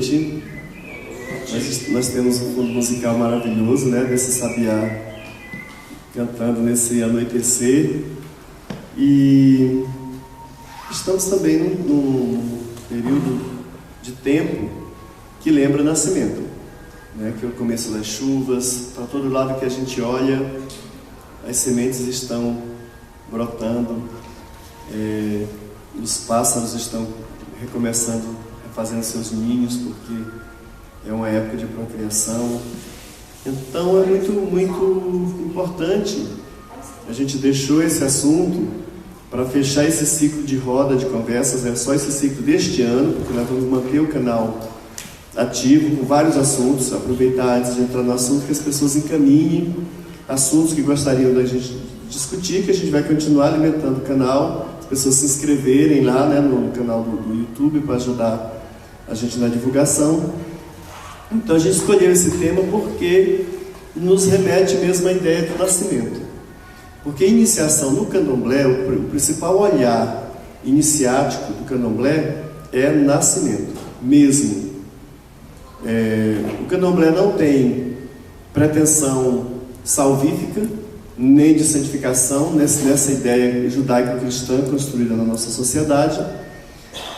noite. Nós temos um fundo musical maravilhoso, né? Desse sabiá cantando nesse anoitecer. E estamos também num período de tempo que lembra nascimento, né? Que é o começo das chuvas. Para todo lado que a gente olha, as sementes estão brotando, os pássaros estão recomeçando, fazendo seus ninhos, porque é uma época de procriação. Então é muito importante. A gente deixou esse assunto para fechar esse ciclo de roda de conversas, é só esse ciclo deste ano, porque nós vamos manter o canal ativo com vários assuntos. Aproveitar antes de entrar no assunto que as pessoas encaminhem assuntos que gostariam da gente discutir, que a gente vai continuar alimentando o canal, as pessoas se inscreverem lá, né, no canal do YouTube para ajudar a gente na divulgação. Então a gente escolheu esse tema porque nos remete mesmo à ideia do nascimento. Porque a iniciação no candomblé, o principal olhar iniciático do candomblé é nascimento mesmo. O candomblé não tem pretensão salvífica, nem de santificação, nessa ideia judaico-cristã construída na nossa sociedade.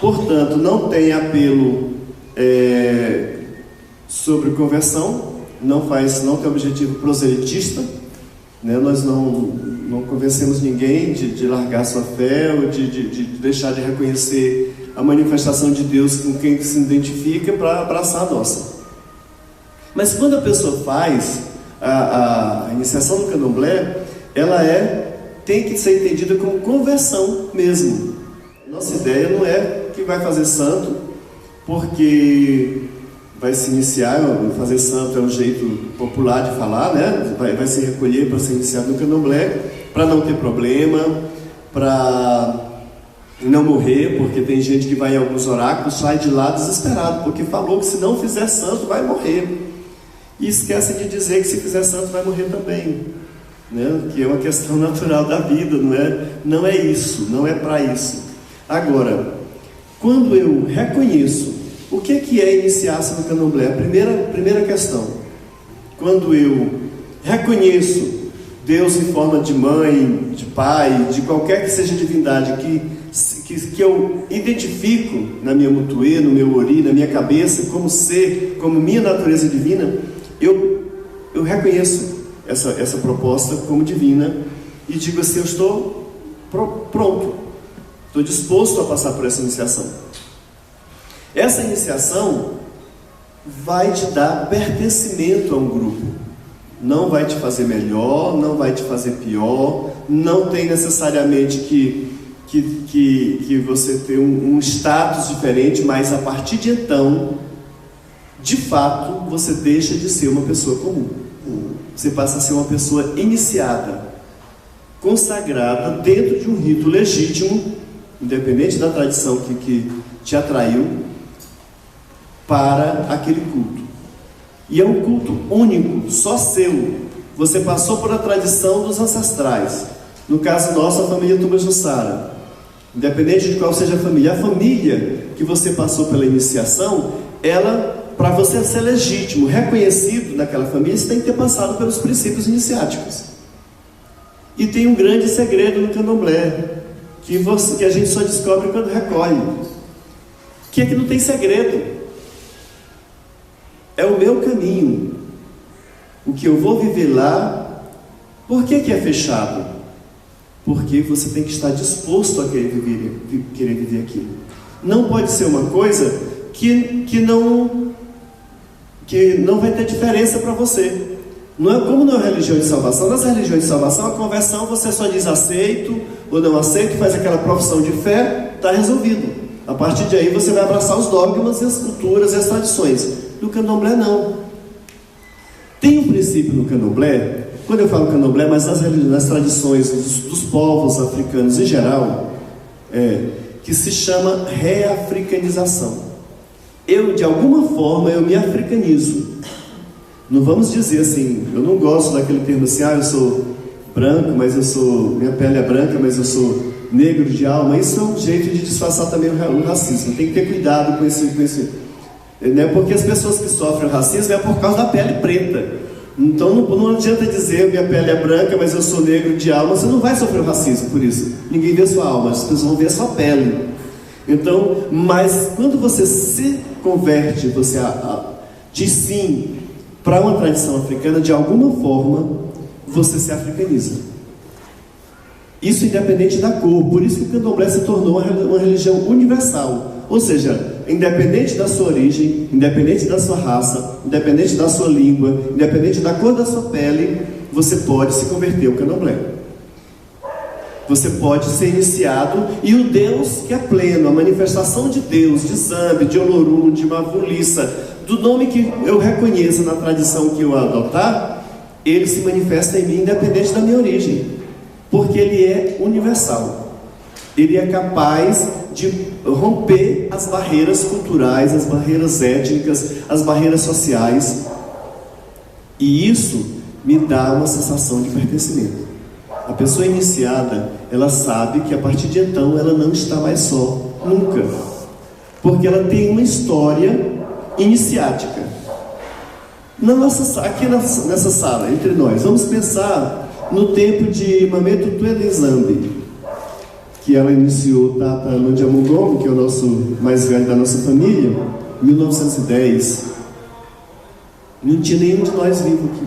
Portanto, não tem apelo sobre conversão, não tem objetivo proselitista, né? Nós não convencemos ninguém de largar sua fé ou de deixar de reconhecer a manifestação de Deus com quem se identifica para abraçar a nossa. Mas quando a pessoa faz a iniciação no candomblé, ela tem que ser entendida como conversão mesmo. Nossa ideia não é que vai fazer santo porque vai se iniciar. Fazer santo é um jeito popular de falar, né? Vai se recolher para ser iniciado no candomblé, para não ter problema, para não morrer, porque tem gente que vai em alguns oráculos, sai de lá desesperado, porque falou que se não fizer santo vai morrer. E esquece de dizer que se fizer santo vai morrer também, né? Que é uma questão natural da vida, não é isso, não é para isso. Agora, quando eu reconheço o que é iniciar-se no candomblé, a primeira questão, quando eu reconheço Deus em forma de mãe, de pai, de qualquer que seja a divindade que eu identifico na minha mutuê, no meu ori, na minha cabeça, como ser, como minha natureza divina, eu reconheço essa proposta como divina e digo assim: eu estou pronto, estou disposto a passar por essa iniciação. Essa iniciação vai te dar pertencimento a um grupo, não vai te fazer melhor, não vai te fazer pior, não tem necessariamente que você ter um status diferente, mas a partir de então, de fato, você deixa de ser uma pessoa comum. Você passa a ser uma pessoa iniciada, consagrada dentro de um rito legítimo, independente da tradição que te atraiu, para aquele culto. E é um culto único, só seu. Você passou por a tradição dos ancestrais. No caso nosso, a família Tubajussara. Independente de qual seja a família que você passou pela iniciação, para você ser legítimo, reconhecido naquela família, você tem que ter passado pelos princípios iniciáticos. E tem um grande segredo no candomblé, que a gente só descobre quando recolhe, que é que não tem segredo. É o meu caminho, o que eu vou viver lá. Por que é fechado? Porque você tem que estar disposto a querer viver aquilo. Não pode ser uma coisa que não vai ter diferença para você. Não é como na religião de salvação. Nas religiões de salvação, a conversão você só diz aceito ou não aceito, faz aquela profissão de fé, está resolvido. A partir de aí você vai abraçar os dogmas, as culturas e as tradições. No candomblé não. Tem um princípio no candomblé, quando eu falo candomblé, mas nas tradições dos povos africanos em geral, que se chama reafricanização. De alguma forma, eu me africanizo. Não vamos dizer assim, eu não gosto daquele termo assim, eu sou branco, mas minha pele é branca, mas eu sou negro de alma. Isso é um jeito de disfarçar também o racismo. Tem que ter cuidado com esse. né? Porque as pessoas que sofrem o racismo é por causa da pele preta. Então não adianta dizer minha pele é branca, mas eu sou negro de alma. Você não vai sofrer o racismo por isso. Ninguém vê a sua alma, as pessoas vão ver a sua pele. Então, mas quando você se converte, você diz sim para uma tradição africana, de alguma forma você se africaniza. Isso independente da cor. Por isso que o candomblé se tornou uma religião universal. Ou seja, independente da sua origem, independente da sua raça, independente da sua língua, independente da cor da sua pele, você pode se converter ao candomblé. Você pode ser iniciado, e o Deus que é pleno, a manifestação de Deus, de Zambi, de Olorum, de Mavulissa, do nome que eu reconheço na tradição que eu adotar, ele se manifesta em mim independente da minha origem, porque ele é universal. Ele é capaz de romper as barreiras culturais, as barreiras étnicas, as barreiras sociais. E isso me dá uma sensação de pertencimento. A pessoa iniciada, ela sabe que a partir de então ela não está mais só, nunca. Porque ela tem uma história iniciática. Aqui nessa sala, entre nós, vamos pensar no tempo de Mameto Twele Zambi, que ela iniciou Tata Mandiamugongo, que é o nosso mais velho da nossa família, em 1910. Não tinha nenhum de nós vivo aqui.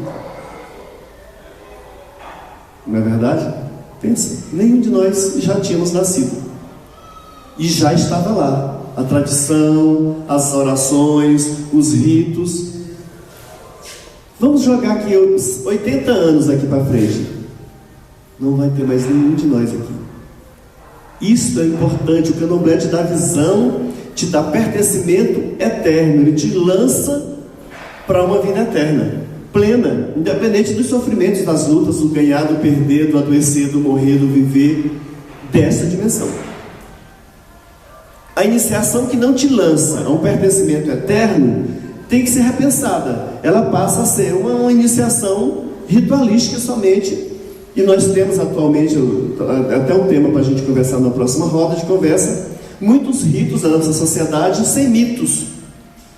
Não é verdade? Pensa, nenhum de nós já tínhamos nascido. E já estava lá a tradição, as orações, os ritos. Vamos jogar aqui 80 anos aqui para frente. Não vai ter mais nenhum de nós aqui. Isso é importante. O candomblé te dá visão, te dá pertencimento eterno. Ele te lança para uma vida eterna, plena, independente dos sofrimentos, das lutas, do ganhar, do perder, do adoecer, do morrer, do viver, dessa dimensão. A iniciação que não te lança a um pertencimento eterno tem que ser repensada. Ela passa a ser uma iniciação ritualística somente. E nós temos atualmente, até um tema para a gente conversar na próxima roda de conversa, muitos ritos da nossa sociedade sem mitos.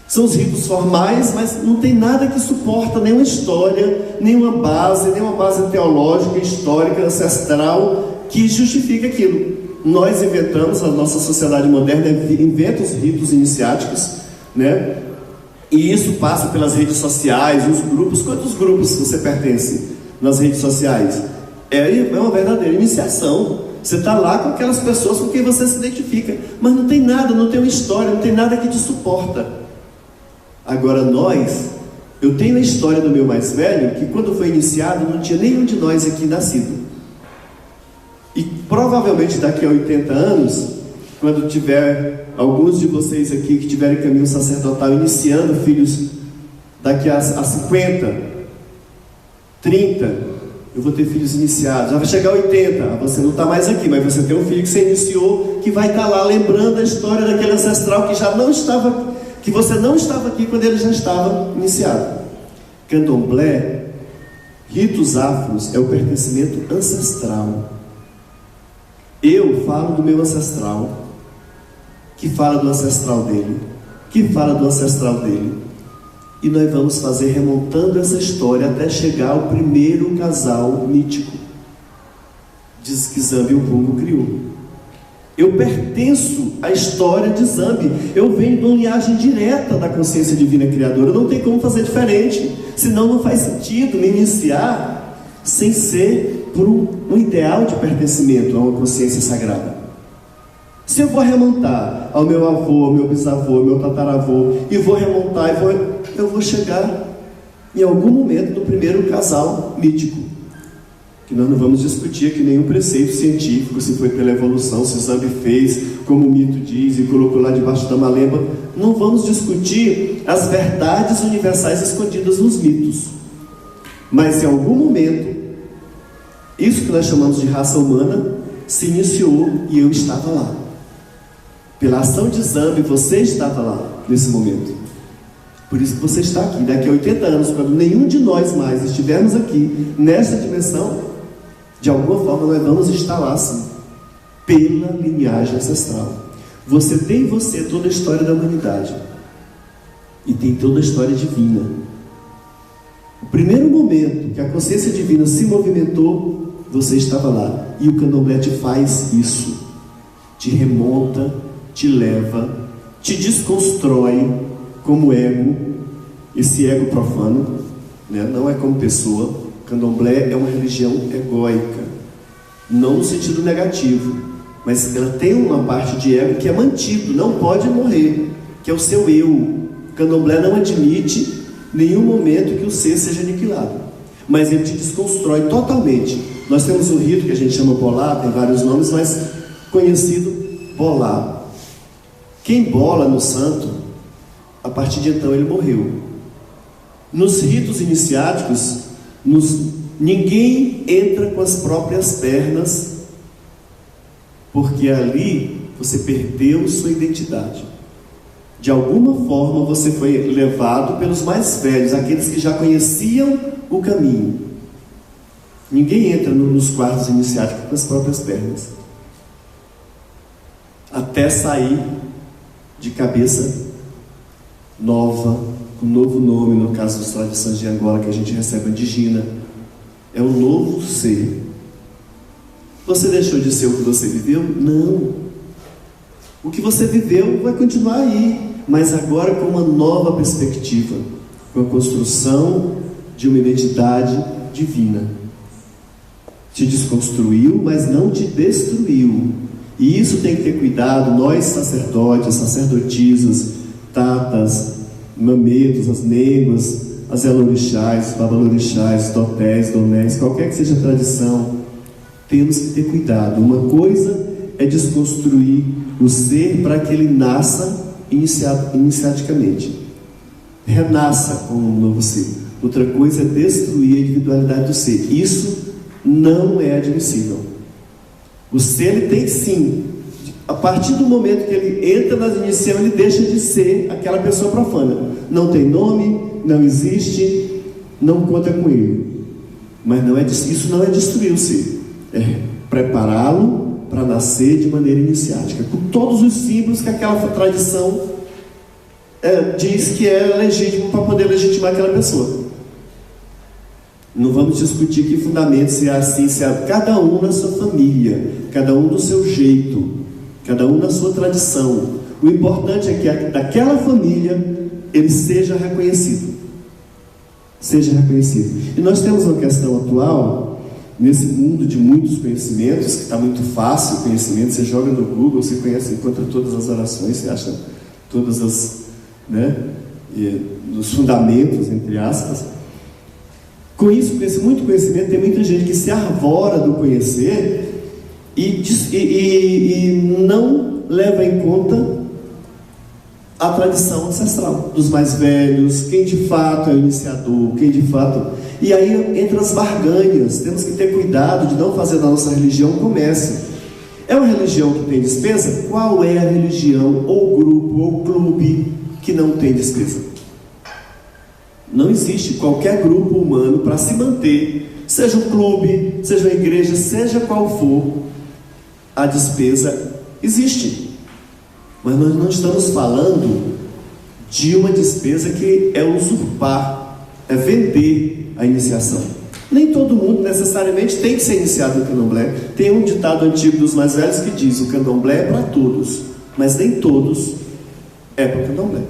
São os ritos formais, mas não tem nada que suporta nenhuma história, nenhuma base teológica, histórica, ancestral, que justifique aquilo. Nós inventamos, a nossa sociedade moderna inventa os ritos iniciáticos, né? E isso passa pelas redes sociais, os grupos. Quantos grupos você pertence nas redes sociais? É uma verdadeira iniciação. Você está lá com aquelas pessoas com quem você se identifica, mas não tem nada, não tem uma história, não tem nada que te suporta. Agora eu tenho a história do meu mais velho, que quando foi iniciado não tinha nenhum de nós aqui nascido. E provavelmente daqui a 80 anos, quando tiver alguns de vocês aqui que tiverem caminho sacerdotal iniciando filhos, daqui a 50, 30, eu vou ter filhos iniciados. Já vai chegar a 80, você não está mais aqui, mas você tem um filho que você iniciou, que vai estar lá lembrando a história daquele ancestral que já não estava, que você não estava aqui quando ele já estava iniciado. Candomblé, ritos afros, é o pertencimento ancestral. Eu falo do meu ancestral, que fala do ancestral dele, que fala do ancestral dele. E nós vamos fazer remontando essa história até chegar ao primeiro casal mítico. Diz que Zambi Ubungo criou. Eu pertenço à história de Zambi. Eu venho de uma linhagem direta da consciência divina criadora. Não tem como fazer diferente. Senão não faz sentido me iniciar sem ser por um ideal de pertencimento a uma consciência sagrada. Se eu vou remontar ao meu avô, ao meu bisavô, ao meu tataravô, e vou remontar, eu vou chegar em algum momento no primeiro casal mítico, que nós não vamos discutir aqui nenhum preceito científico, se foi pela evolução, se Zambi fez, como o mito diz, e colocou lá debaixo da malemba. Não vamos discutir as verdades universais escondidas nos mitos, mas em algum momento, isso que nós chamamos de raça humana se iniciou e eu estava lá. Pela ação de Zambi, você estava lá nesse momento. Por isso que você está aqui. Daqui a 80 anos, quando nenhum de nós mais estivermos aqui, nessa dimensão, de alguma forma nós vamos estar lá sim, pela linhagem ancestral. Você tem em você toda a história da humanidade. e tem toda a história divina. O primeiro momento que a consciência divina se movimentou, você estava lá. E o candomblé te faz isso. Te remonta, te leva, te desconstrói como ego, esse ego profano, né? Não é como pessoa. O candomblé é uma religião egóica, não no sentido negativo, mas ela tem uma parte de ego que é mantido, não pode morrer, que é o seu eu. O candomblé não admite nenhum momento que o ser seja aniquilado, mas ele te desconstrói totalmente. Nós temos um rito que a gente chama bolá, tem vários nomes, mas conhecido bolá. Quem bola no santo, a partir de então ele morreu. Nos ritos iniciáticos, ninguém entra com as próprias pernas, porque ali você perdeu sua identidade. De alguma forma você foi levado pelos mais velhos, aqueles que já conheciam o caminho. Ninguém entra nos quartos iniciáticos com as próprias pernas, até sair de cabeça nova, com um novo nome, no caso das tradições de Angola que a gente recebe, Andigina. É um novo ser. Você deixou de ser o que você viveu? Não. O que você viveu vai continuar aí, mas agora com uma nova perspectiva, com a construção de uma identidade divina. Te desconstruiu, mas não te destruiu. E isso tem que ter cuidado. Nós sacerdotes, sacerdotisas, tatas, mametos, as neguas, as elorixás, babalorixás, dotés, donés, qualquer que seja a tradição, temos que ter cuidado. Uma coisa é desconstruir o ser para que ele nasça iniciaticamente, renasça como um novo ser. Outra coisa é destruir a individualidade do ser. Isso não é admissível. O ser, ele tem sim, a partir do momento que ele entra nas iniciações, ele deixa de ser aquela pessoa profana. Não tem nome, não existe, não conta com ele. Mas isso não é destruir o ser, é prepará-lo para nascer de maneira iniciática, com todos os símbolos que aquela tradição diz que é legítimo para poder legitimar aquela pessoa. Não vamos discutir que fundamento, se é assim, se é cada um na sua família, cada um do seu jeito, cada um na sua tradição. O importante é que daquela família ele seja reconhecido. Seja reconhecido. E nós temos uma questão atual, nesse mundo de muitos conhecimentos, que está muito fácil o conhecimento, você joga no Google, você conhece, encontra todas as orações, você acha todas as, os fundamentos, entre aspas. Com isso, com esse muito conhecimento, tem muita gente que se arvora do conhecer e não leva em conta a tradição ancestral dos mais velhos, quem de fato é o iniciador, quem de fato... E aí entra as barganhas. Temos que ter cuidado de não fazer da nossa religião comércio. É uma religião que tem despesa? Qual é a religião, ou grupo, ou clube que não tem despesa? Não existe qualquer grupo humano para se manter, seja um clube, seja uma igreja, seja qual for, a despesa existe. Mas nós não estamos falando de uma despesa que é usurpar, é vender a iniciação. Nem todo mundo necessariamente tem que ser iniciado no candomblé. Tem um ditado antigo dos mais velhos que diz: o candomblé é para todos, mas nem todos é para o candomblé.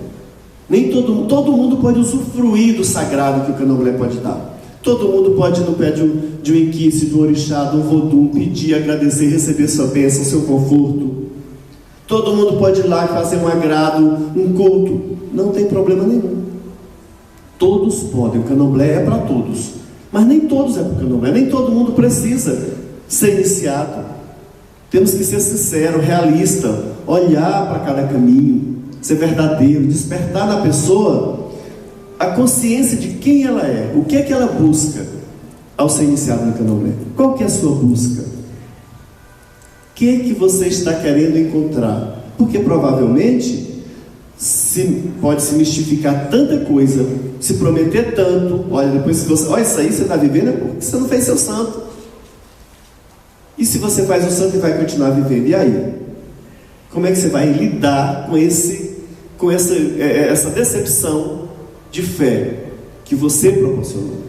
Nem todo mundo pode usufruir do sagrado que o candomblé pode dar. Todo mundo pode ir no pé de um inquice, do orixá, do vodum, pedir, agradecer, receber sua bênção, seu conforto. Todo mundo pode ir lá fazer um agrado, um culto. Não tem problema nenhum. Todos podem. O candomblé é para todos. Mas nem todos é para o candomblé. Nem todo mundo precisa ser iniciado. Temos que ser sinceros, realistas, olhar para cada caminho, ser verdadeiro, despertar na pessoa a consciência de quem ela é, o que é que ela busca ao ser iniciado no candomblé. Qual que é a sua busca? O que é que você está querendo encontrar? Porque provavelmente pode se mistificar tanta coisa, se prometer tanto. Olha, depois se você, olha, isso aí você está vivendo é porque você não fez seu santo. E se você faz o santo e vai continuar vivendo, e aí? Como é que você vai lidar com essa decepção de fé que você proporcionou.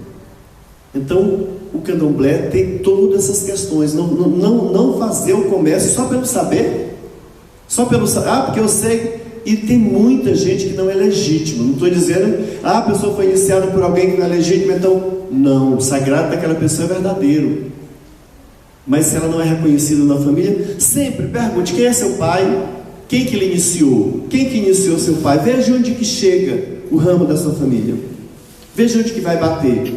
Então, o candomblé tem todas essas questões. Não fazer o comércio só pelo saber, porque eu sei. E tem muita gente que não é legítima. Não estou dizendo, a pessoa foi iniciada por alguém que não é legítimo, então, não, o sagrado daquela pessoa é verdadeiro. Mas se ela não é reconhecida na família, sempre pergunte: quem é seu pai? Quem que lhe iniciou? Quem que iniciou seu pai? Veja onde que chega o ramo da sua família. Veja onde que vai bater.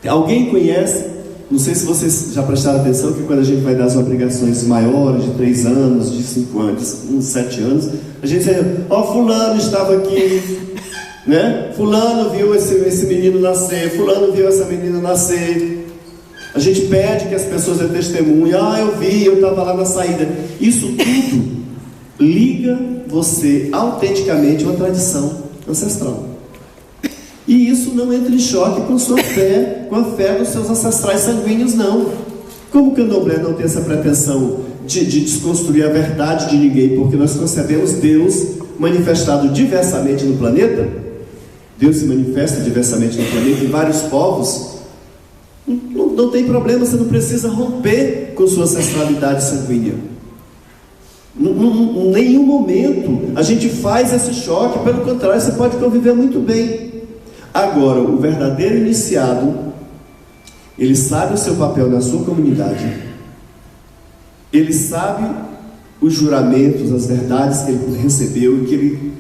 Alguém conhece? Não sei se vocês já prestaram atenção que quando a gente vai dar as obrigações maiores, de 3 anos, de 5 anos, de 7 anos, a gente diz: fulano estava aqui, né? Fulano viu esse menino nascer, fulano viu essa menina nascer. A gente pede que as pessoas dêem testemunho: eu vi, eu estava lá na saída. Isso tudo liga você autenticamente a uma tradição ancestral. E isso não entra em choque com sua fé, com a fé dos seus ancestrais sanguíneos, não. Como o candomblé não tem essa pretensão de desconstruir a verdade de ninguém, porque nós concebemos Deus manifestado diversamente no planeta, Deus se manifesta diversamente no planeta, em vários povos, não tem problema, você não precisa romper com sua ancestralidade sanguínea. Em nenhum momento a gente faz esse choque, pelo contrário, você pode conviver muito bem. Agora, o verdadeiro iniciado, ele sabe o seu papel na sua comunidade, ele sabe os juramentos, as verdades que ele recebeu e que ele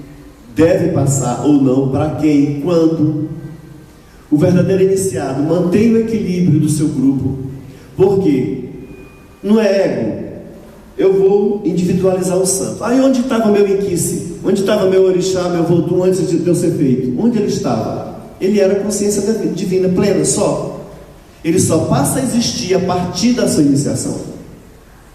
deve passar ou não, para quem, quando. O verdadeiro iniciado mantém o equilíbrio do seu grupo, porque não é ego. Eu vou individualizar o santo. Onde estava meu inquice? Onde estava meu orixá, meu vodum antes de eu ser feito? Onde ele estava? Ele era consciência divina plena só. Ele só passa a existir a partir da sua iniciação,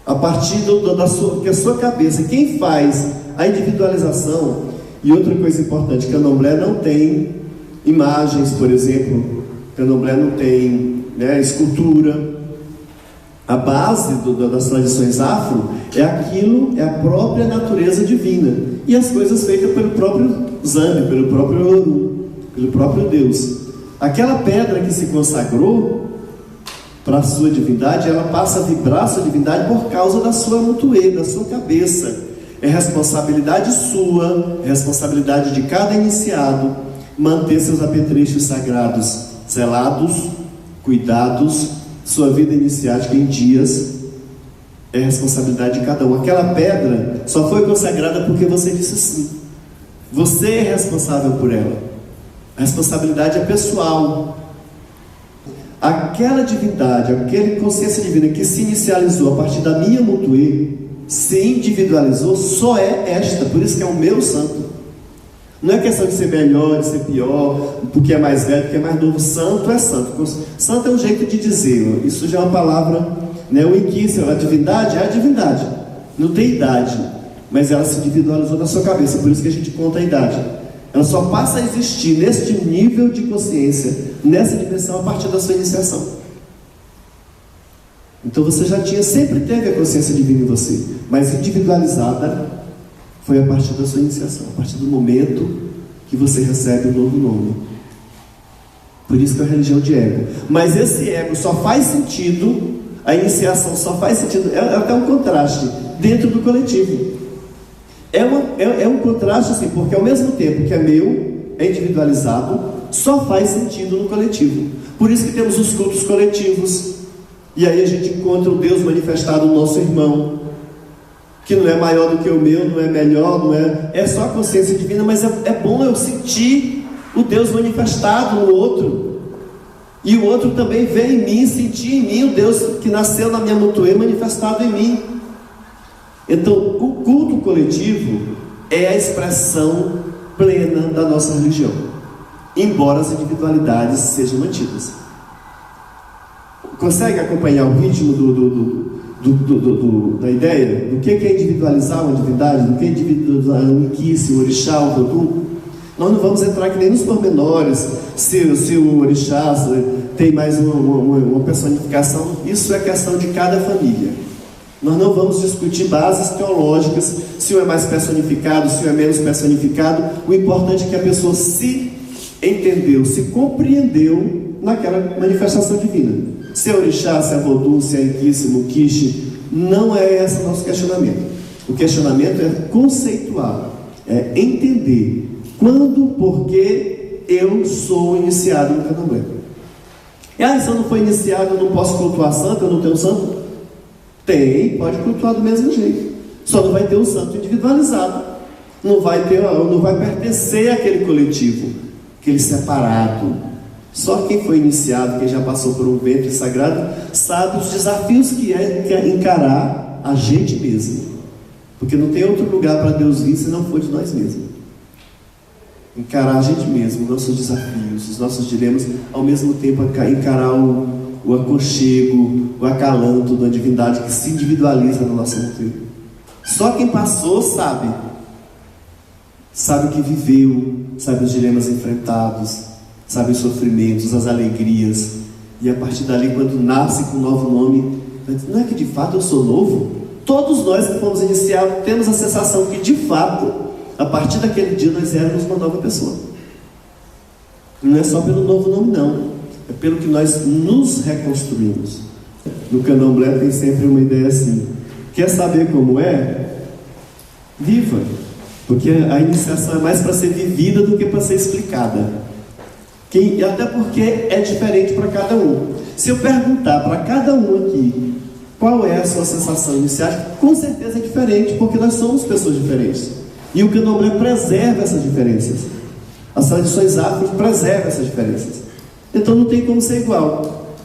a partir da sua cabeça. Quem faz a individualização, e outra coisa importante, candomblé não tem imagens, por exemplo, candomblé não tem escultura. A base das tradições afro é a própria natureza divina, e as coisas feitas pelo próprio Zambi, pelo próprio Oru, pelo próprio Deus. Aquela pedra que se consagrou para a sua divindade, ela passa a vibrar a sua divindade por causa da sua mutuê, da sua cabeça. É responsabilidade sua, é responsabilidade de cada iniciado manter seus apetrechos sagrados zelados, cuidados, sua vida iniciática em dias. É responsabilidade de cada um. Aquela pedra só foi consagrada porque você disse sim. Você é responsável por ela. A responsabilidade é pessoal. Aquela divindade, aquela consciência divina que se inicializou a partir da minha mutuê, se individualizou, só é esta. Por isso que é o meu santo. Não é questão de ser melhor, de ser pior, porque é mais velho, porque é mais novo. Santo é santo. Santo é um jeito de dizer. Isso já é uma palavra, o inquice, a divindade é a divindade. Não tem idade, mas ela se individualizou na sua cabeça. Por isso que a gente conta a idade. Ela só passa a existir neste nível de consciência, nessa dimensão, a partir da sua iniciação. Então você sempre teve a consciência divina em você, mas individualizada foi a partir da sua iniciação, a partir do momento que você recebe um novo nome. Por isso que é a religião de ego. Mas esse ego só faz sentido, a iniciação só faz sentido, é até um contraste dentro do coletivo. É um contraste assim, porque ao mesmo tempo que é meu, é individualizado, só faz sentido no coletivo. Por isso que temos os cultos coletivos, e aí a gente encontra o Deus manifestado no nosso irmão, que não é maior do que o meu, não é melhor, é só a consciência divina, mas é bom eu sentir o Deus manifestado no outro, e o outro também ver em mim, sentir em mim o Deus que nasceu na minha mutuê manifestado em mim. Então, o culto coletivo é a expressão plena da nossa religião, embora as individualidades sejam mantidas. Consegue acompanhar o ritmo da ideia? Do que é individualizar uma divindade? Do que é individualizar o inquice, o orixá, o vodum? Nós não vamos entrar aqui nem nos pormenores, se o orixá tem mais uma personificação. Isso é questão de cada família. Nós não vamos discutir bases teológicas, se um é mais personificado, se um é menos personificado. O importante é que a pessoa se entendeu, se compreendeu naquela manifestação divina. Se é orixá, se é vodum, se é inquice, muquiche, não é esse o nosso questionamento. O questionamento é conceitual, é entender quando, por que eu sou iniciado no candomblé. Se eu não for iniciado, eu não posso cultuar santo, eu não tenho santo? Tem, pode cultuar do mesmo jeito. Só não vai ter um santo individualizado. Não vai pertencer àquele coletivo, aquele separado. Só quem foi iniciado, quem já passou por um ventre sagrado, sabe os desafios que é encarar a gente mesmo. Porque não tem outro lugar para Deus vir se não for de nós mesmos. Encarar a gente mesmo, nossos desafios, os nossos dilemas, ao mesmo tempo encarar o aconchego, o acalanto da divindade que se individualiza no nosso interior. Só quem passou sabe o que viveu, sabe os dilemas enfrentados, sabe os sofrimentos, as alegrias, e a partir dali, quando nasce com um novo nome, não é que de fato eu sou novo? Todos nós que fomos iniciados temos a sensação que de fato, a partir daquele dia nós éramos uma nova pessoa. Não é só pelo novo nome não, é pelo que nós nos reconstruímos. No candomblé tem sempre uma ideia assim: quer saber como é? Viva! Porque a iniciação é mais para ser vivida do que para ser explicada. Até porque é diferente para cada um. Se eu perguntar para cada um aqui qual é a sua sensação iniciática, com certeza é diferente, porque nós somos pessoas diferentes. E o candomblé preserva essas diferenças. As tradições afro preservam essas diferenças. Então não tem como ser igual.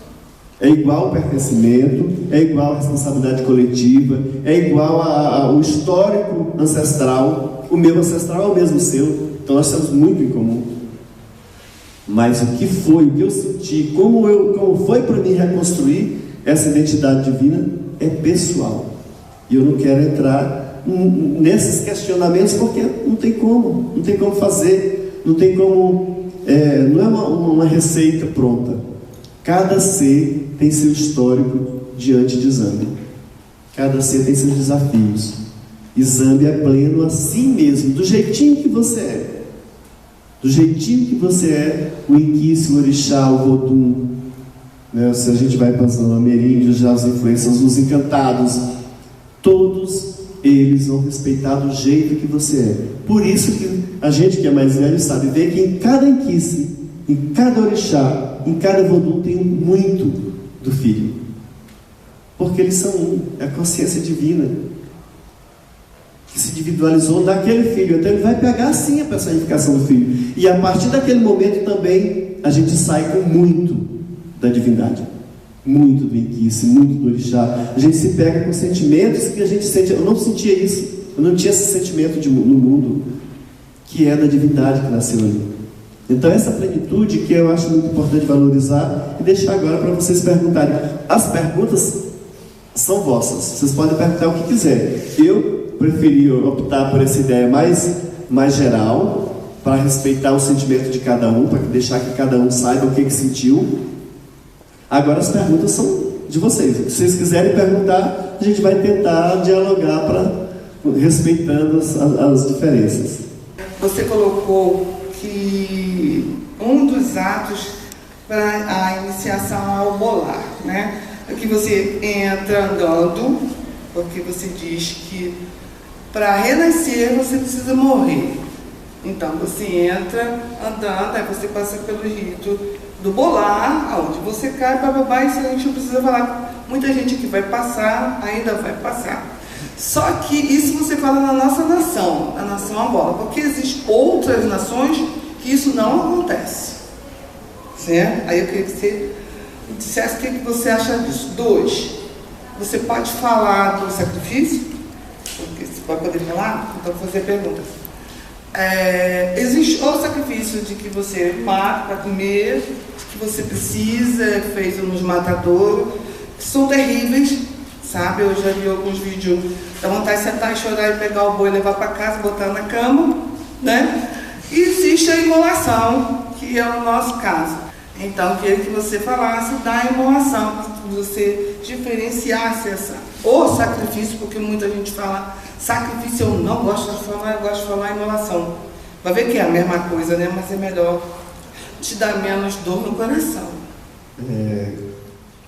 É igual o pertencimento, é igual a responsabilidade coletiva, é igual ao histórico ancestral. O meu ancestral é o mesmo seu, então nós temos muito em comum. Mas o que foi, o que eu senti, como foi para mim reconstruir essa identidade divina, é pessoal. E eu não quero entrar nesses questionamentos, porque não tem como fazer, não tem como, não é uma receita pronta. Cada ser tem seu histórico diante de Zambi. Cada ser tem seus desafios. E Zambi é pleno assim mesmo, do jeitinho que você é. Do jeitinho que você é, o inquice, o orixá, o vodum, né? Se a gente vai para os ameríndios, já as influências, os encantados, todos eles vão respeitar do jeito que você é. Por isso que a gente que é mais velho sabe ver que em cada inquice, em cada orixá, em cada vodum tem muito do filho. Porque eles são um, é a consciência divina que se individualizou naquele filho. Então ele vai pegar sim a personificação do filho. E a partir daquele momento também a gente sai com muito da divindade, muito do inquice, muito do orixá. A gente se pega com sentimentos que a gente sente. Eu não sentia isso, eu não tinha esse sentimento no mundo que é da divindade que nasceu ali. Então essa plenitude que eu acho muito importante valorizar e deixar agora para vocês perguntarem. As perguntas são vossas, vocês podem perguntar o que quiser. Eu preferi optar por essa ideia mais geral, para respeitar o sentimento de cada um, para deixar que cada um saiba o que sentiu. Agora as perguntas são de vocês. Se vocês quiserem perguntar, a gente vai tentar dialogar respeitando as diferenças. Você colocou que um dos atos para a iniciação é o bolar, né? Aqui você entra andando, porque você diz que para renascer você precisa morrer. Então você entra andando, aí você passa pelo rito do bolar, aonde você cai, bababá, isso a gente não precisa falar. Muita gente que vai passar, ainda vai passar. Só que isso você fala na nossa nação, a nação Angola, porque existem outras nações que isso não acontece. Certo? Aí eu queria que você dissesse o que você acha disso. 2, você pode falar do sacrifício? Porque você vai poder falar? Então vou fazer perguntas. Existe o sacrifício de que você mata para comer, que você precisa, fez nos matadouros, que são terríveis, sabe? Eu já vi alguns vídeos, dá vontade de sentar e chorar e pegar o boi, levar para casa, botar na cama, né? E existe a imolação, que é o nosso caso. Então, eu queria que você falasse da imolação, que você diferenciasse o sacrifício, porque muita gente fala sacrifício, eu não gosto de falar, eu gosto de falar imolação. Vai ver que é a mesma coisa, né? Mas é melhor, te dar menos dor no coração.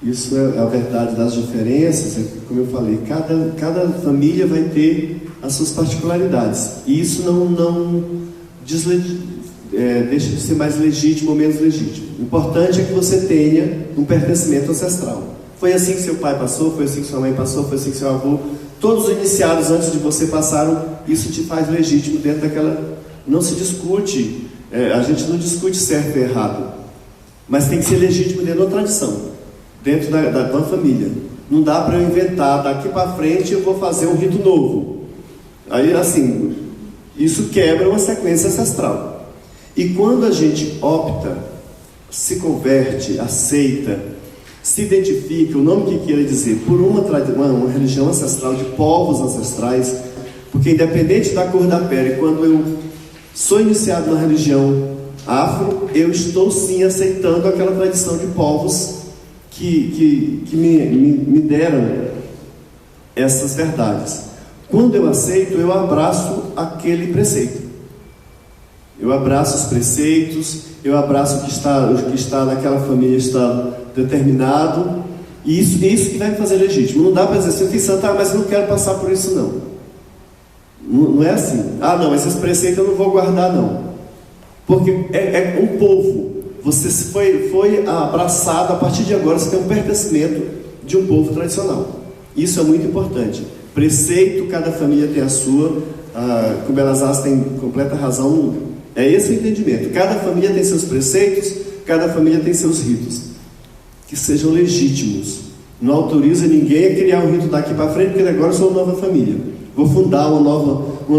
Isso é a verdade das diferenças. Como eu falei, cada família vai ter as suas particularidades, e isso não deixa de ser mais legítimo ou menos legítimo. O importante é que você tenha um pertencimento ancestral. Foi assim que seu pai passou, foi assim que sua mãe passou, foi assim que seu avô, todos os iniciados antes de você passaram. Isso te faz legítimo dentro daquela... Não se discute, a gente não discute certo e errado, mas tem que ser legítimo dentro da tradição, dentro da família. Não dá para eu inventar, daqui para frente eu vou fazer um rito novo. Aí, assim, isso quebra uma sequência ancestral. E quando a gente opta, se converte, aceita, se identifica, o nome que queira dizer, por uma religião ancestral, de povos ancestrais, porque independente da cor da pele, quando eu sou iniciado na religião afro, eu estou sim aceitando aquela tradição de povos que me deram essas verdades. Quando eu aceito, eu abraço aquele preceito. Eu abraço os preceitos, eu abraço o que está naquela família, está determinado, e isso que vai me fazer legítimo. Não dá para dizer assim, eu fiz santo, mas eu não quero passar por isso não. Não é assim. Não, esses preceitos eu não vou guardar não. Porque é um povo. Você foi abraçado, a partir de agora você tem um pertencimento de um povo tradicional. Isso é muito importante. Preceito, cada família tem a sua. Com Belas Artes tem completa razão. É esse o entendimento. Cada família tem seus preceitos, cada família tem seus ritos, que sejam legítimos. Não autoriza ninguém a criar um rito daqui para frente, porque agora eu sou uma nova família. Vou fundar uma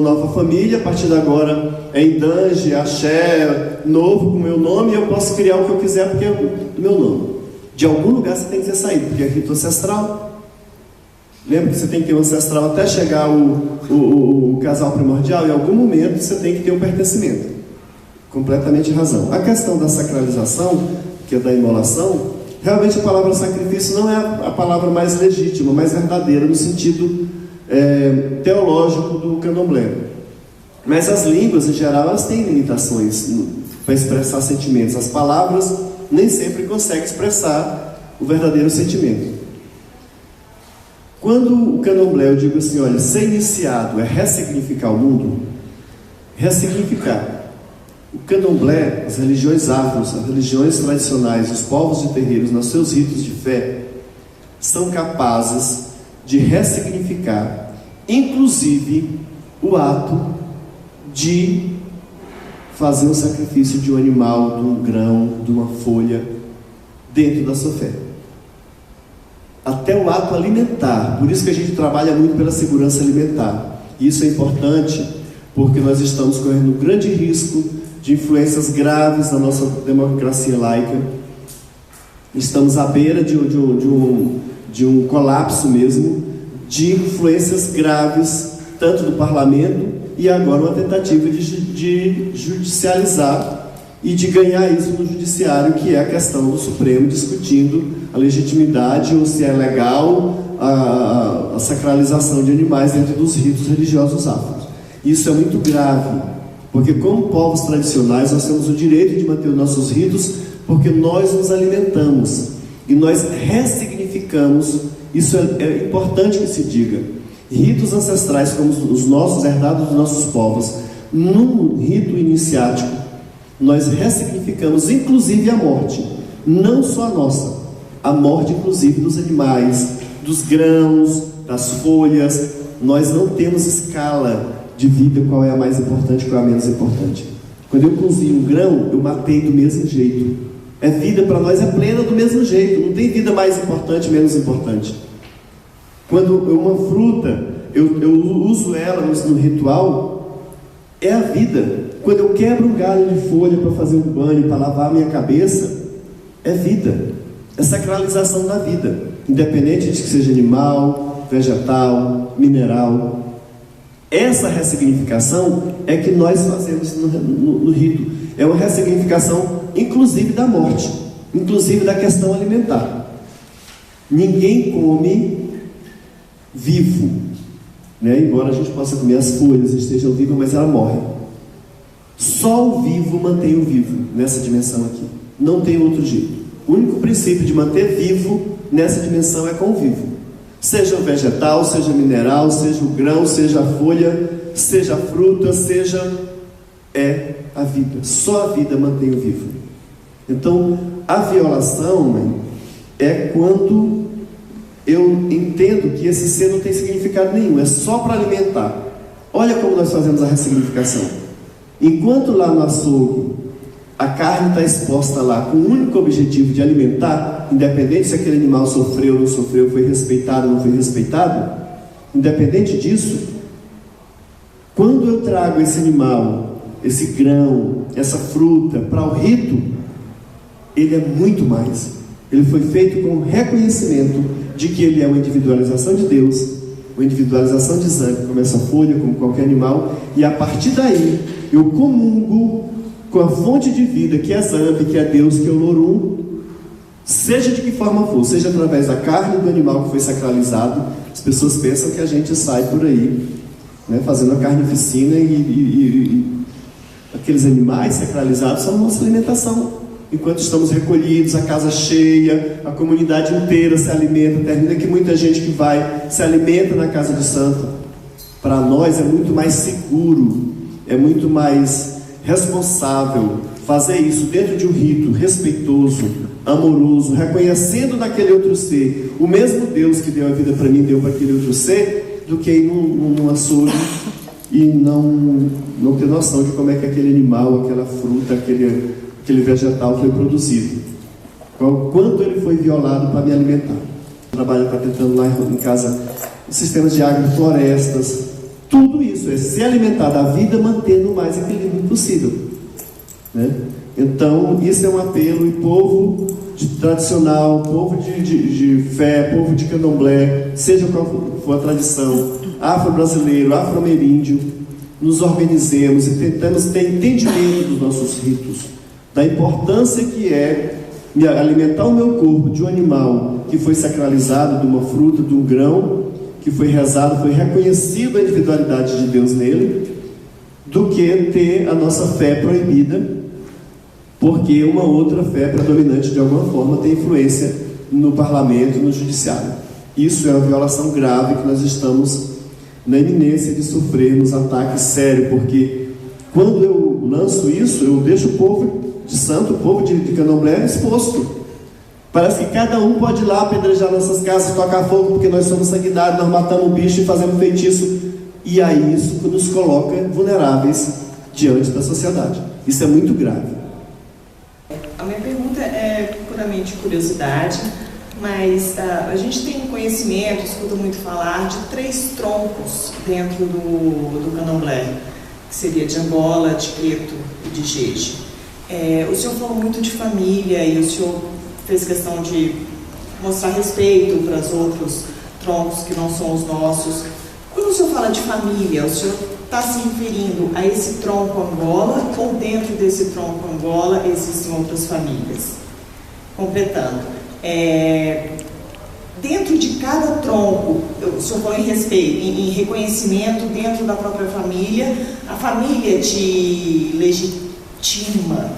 nova família, a partir de agora é Indange, Axé, novo com o meu nome, e eu posso criar o que eu quiser porque é o meu nome. De algum lugar você tem que ter saído, porque é rito ancestral. Lembra que você tem que ter um ancestral até chegar o casal primordial, em algum momento você tem que ter um pertencimento. Completamente razão. A questão da sacralização, que é da imolação, realmente a palavra sacrifício não é a palavra mais legítima, mais verdadeira, no sentido teológico do candomblé. Mas as línguas, em geral, elas têm limitações para expressar sentimentos. As palavras nem sempre conseguem expressar o verdadeiro sentimento. Quando o candomblé, eu digo assim, olha, ser iniciado é ressignificar o mundo, ressignificar. O candomblé, as religiões afros, as religiões tradicionais, os povos de terreiros, nos seus ritos de fé, são capazes de ressignificar, inclusive, o ato de fazer um sacrifício de um animal, de um grão, de uma folha, dentro da sua fé. Até o ato alimentar. Por isso que a gente trabalha muito pela segurança alimentar. E isso é importante, porque nós estamos correndo um grande risco de influências graves na nossa democracia laica. Estamos à beira de um colapso mesmo, de influências graves, tanto do parlamento, e agora uma tentativa de judicializar e de ganhar isso no judiciário, que é a questão do Supremo discutindo a legitimidade ou se é legal a sacralização de animais dentro dos ritos religiosos afros. Isso é muito grave, porque como povos tradicionais nós temos o direito de manter os nossos ritos, porque nós nos alimentamos e nós ressignificamos. Isso é importante que se diga. Ritos ancestrais como os nossos, herdados dos nossos povos, num rito iniciático, nós ressignificamos inclusive a morte, não só a nossa, a morte inclusive dos animais, dos grãos, das folhas. Nós não temos escala de vida, qual é a mais importante, qual é a menos importante. Quando eu cozinho um grão, eu matei do mesmo jeito. Vida para nós é plena do mesmo jeito, não tem vida mais importante, menos importante. Quando uma fruta, eu uso ela no ritual, é a vida. Quando eu quebro um galho de folha para fazer um banho, para lavar a minha cabeça, é vida, é sacralização da vida, independente de que seja animal, vegetal, mineral. Essa ressignificação é que nós fazemos no rito. É uma ressignificação inclusive da morte, inclusive da questão alimentar. Ninguém come vivo, né? Embora a gente possa comer as folhas, estejam vivas, mas ela morre. Só o vivo mantém o vivo nessa dimensão aqui. Não tem outro jeito. O único princípio de manter vivo nessa dimensão é com o vivo. Seja o vegetal, seja mineral, seja o grão, seja a folha, seja a fruta, seja a vida. Só a vida mantém o vivo. Então, a violação, mãe, é quando eu entendo que esse ser não tem significado nenhum, é só para alimentar. Olha como nós fazemos a ressignificação. Enquanto lá no açougue a carne está exposta lá com o único objetivo de alimentar, independente se aquele animal sofreu ou não sofreu, foi respeitado ou não foi respeitado, independente disso, quando eu trago esse animal, esse grão, essa fruta para o rito, ele é muito mais. Ele foi feito com reconhecimento de que ele é uma individualização de Deus, uma individualização de Zambi, como essa folha, como qualquer animal, e a partir daí eu comungo com a fonte de vida que é Zambi, que é Deus, que é o Lorum, seja de que forma for, seja através da carne do animal que foi sacralizado. As pessoas pensam que a gente sai por aí, né, fazendo a carnificina e aqueles animais sacralizados são a nossa alimentação. Enquanto estamos recolhidos, a casa cheia, a comunidade inteira se alimenta. Termina que muita gente que vai se alimenta na casa de santo. Para nós é muito mais seguro, é muito mais responsável fazer isso dentro de um rito respeitoso, amoroso, reconhecendo naquele outro ser o mesmo Deus que deu a vida para mim, deu para aquele outro ser, do que ir num açougue e não ter noção de como é que aquele animal, aquela fruta, aquele vegetal foi produzido, quanto ele foi violado para me alimentar. O trabalho está tentando lá em casa sistemas de agroflorestas, tudo isso é se alimentar da vida mantendo o mais equilíbrio possível, né? Então isso é um apelo, e povo tradicional, povo de fé, povo de candomblé, seja qual for a tradição, afro-brasileiro, afro-ameríndio, nos organizemos e tentamos ter entendimento dos nossos ritos, da importância que é alimentar o meu corpo de um animal que foi sacralizado, de uma fruta, de um grão, que foi rezado, foi reconhecido a individualidade de Deus nele, do que ter a nossa fé proibida, porque uma outra fé predominante de alguma forma tem influência no parlamento, no judiciário. Isso é uma violação grave que nós estamos na iminência de sofrermos ataque sério, porque quando eu lanço isso, eu deixo o povo de santo, o povo de candomblé exposto. Parece que cada um pode ir lá apedrejar nossas casas, tocar fogo, porque nós somos sanguinários, nós matamos o bicho e fazemos feitiço. E aí isso nos coloca vulneráveis diante da sociedade. Isso é muito grave. A minha pergunta é puramente curiosidade, mas a gente tem conhecimento, escuta muito falar de 3 troncos dentro do candomblé, que seria de Angola, de Queto e de Jeje. O senhor falou muito de família e o senhor fez questão de mostrar respeito para os outros troncos que não são os nossos. Quando o senhor fala de família, o senhor está se referindo a esse tronco Angola, ou dentro desse tronco Angola existem outras famílias? Completando, dentro de cada tronco, o senhor falou em respeito, em reconhecimento dentro da própria família, a família te legitima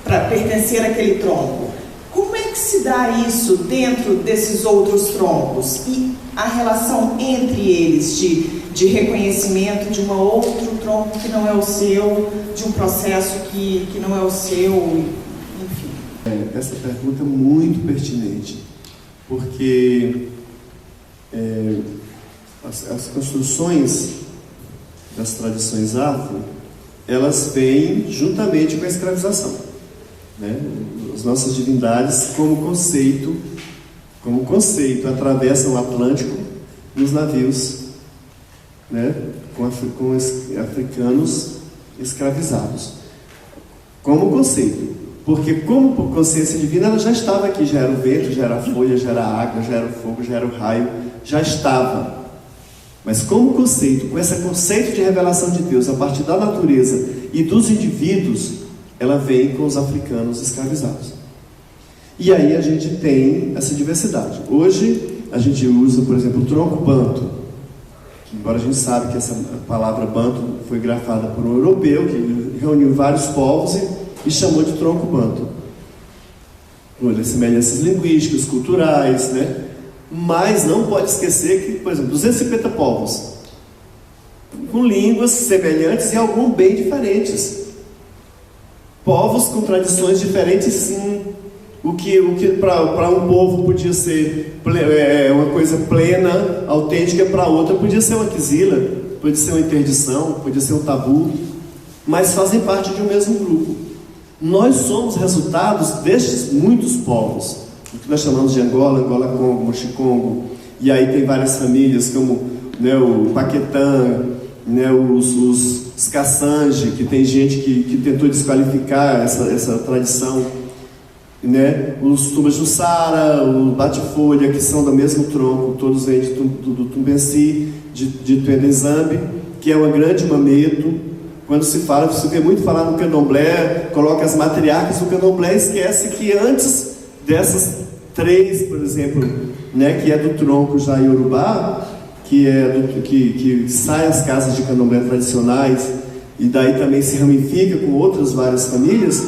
para pertencer àquele tronco. Como é que se dá isso dentro desses outros troncos? E a relação entre eles de reconhecimento de um outro tronco que não é o seu, de um processo que não é o seu, enfim. Essa pergunta é muito pertinente, porque as construções das tradições afro, elas vêm juntamente com a escravização, né? As nossas divindades, como conceito, atravessam o Atlântico nos navios, né? com africanos escravizados, como conceito, porque como consciência divina ela já estava aqui, já era o vento, já era a folha, já era a água, já era o fogo, já era o raio, já estava. Mas como conceito, com esse conceito de revelação de Deus a partir da natureza e dos indivíduos, ela vem com os africanos escravizados. E aí a gente tem essa diversidade. Hoje a gente usa, por exemplo, o tronco banto, que, embora a gente sabe que essa palavra banto foi grafada por um europeu que reuniu vários povos e chamou de tronco banto, com semelhanças linguísticas, culturais, né? Mas não pode esquecer que, por exemplo, 250 povos com línguas semelhantes e alguns bem diferentes, povos com tradições diferentes, sim. O que para um povo podia ser uma coisa plena, autêntica, para outra podia ser uma quizila, podia ser uma interdição, podia ser um tabu, mas fazem parte de um mesmo grupo. Nós somos resultados destes muitos povos, o que nós chamamos de Angola, Angola-Congo, Mochicongo, e aí tem várias famílias como, né, o Paquetã, né, os Kassange, que tem gente que tentou desqualificar essa tradição, né, os Tubas-Jussara, o Bate-Folha, que são do mesmo tronco, todos vêm do Tumbensi, de Tuendenzambe, que é uma grande mameto. Quando se vê muito falar no candomblé, coloca as matriarcas do candomblé, esquece que antes dessas três, por exemplo, né, que é do tronco já iorubá, que sai as casas de candomblé tradicionais, e daí também se ramifica com outras várias famílias,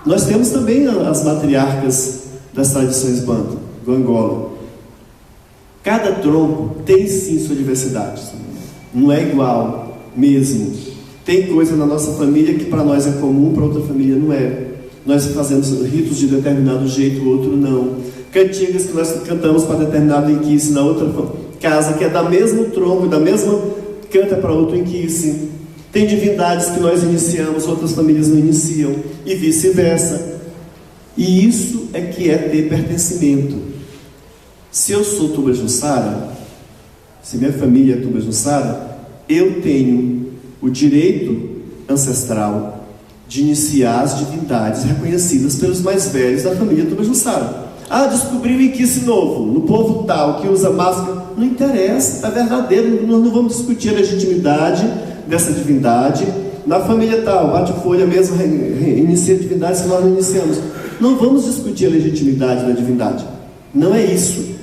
nós temos também as matriarcas das tradições banto, do Angola. Cada tronco tem sim sua diversidade, não é igual mesmo. Tem coisa na nossa família que para nós é comum, para outra família não é. Nós fazemos ritos de determinado jeito, o outro não. Cantigas que nós cantamos para determinado inquice na outra casa, que é da mesmo tronco, da mesma, canta para outro inquice. Tem divindades que nós iniciamos, outras famílias não iniciam, e vice-versa. E isso é que é ter pertencimento. Se eu sou Tubas-Jussara, se minha família é Tubas-Jussara, eu tenho o direito ancestral de iniciar as divindades reconhecidas pelos mais velhos da família Tubas-Jussara. Ah, descobri um inquice novo, no povo tal, que usa máscara. Não interessa, está verdadeiro, nós não vamos discutir a legitimidade dessa divindade. Na família tal, Bate-Folha mesmo inicia divindades que nós não iniciamos. Não vamos discutir a legitimidade da divindade. Não é isso.